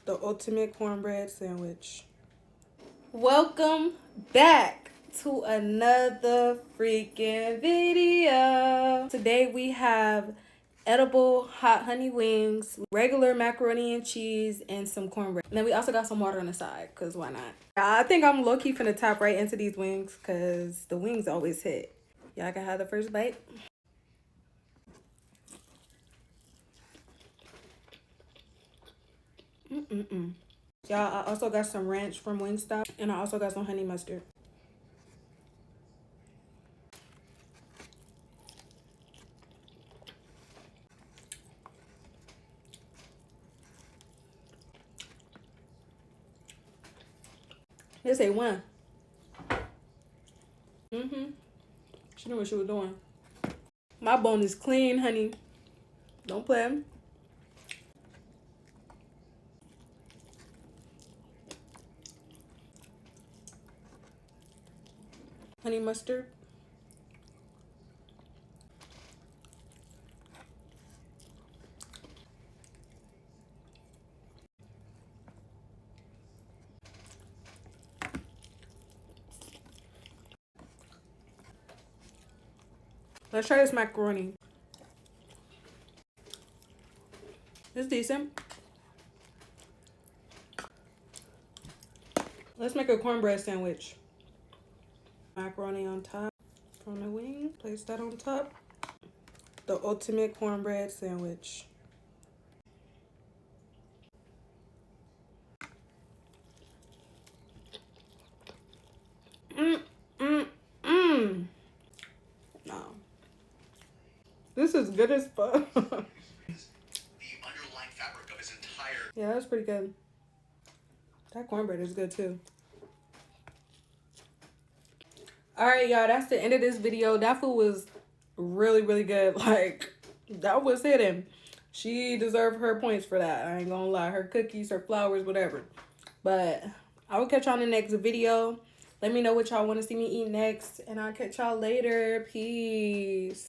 The ultimate cornbread sandwich. Welcome back to another freaking video. Today we have edible hot honey wings, regular macaroni and cheese, and some cornbread. And then we also got some water on the side, because why not? I think I'm low-key finna tap right into these wings, because the wings always hit. Y'all can have the first bite. Y'all, I also got some ranch from Wingstop, and I also got some honey mustard. They say one. She knew what she was doing. My bone is clean, honey. Don't play. Honey mustard. Let's try this macaroni. It's decent. Let's make a cornbread sandwich. Macaroni on top from the wing. Place that on top. The ultimate cornbread sandwich. No. This is good as fuck. Yeah, that's pretty good. That cornbread is good too. Alright, y'all, that's the end of this video. That food was really, really good. Like, that was hitting. She deserved her points for that. I ain't gonna lie. Her cookies, her flowers, whatever. But I will catch y'all in the next video. Let me know what y'all want to see me eat next. And I'll catch y'all later. Peace.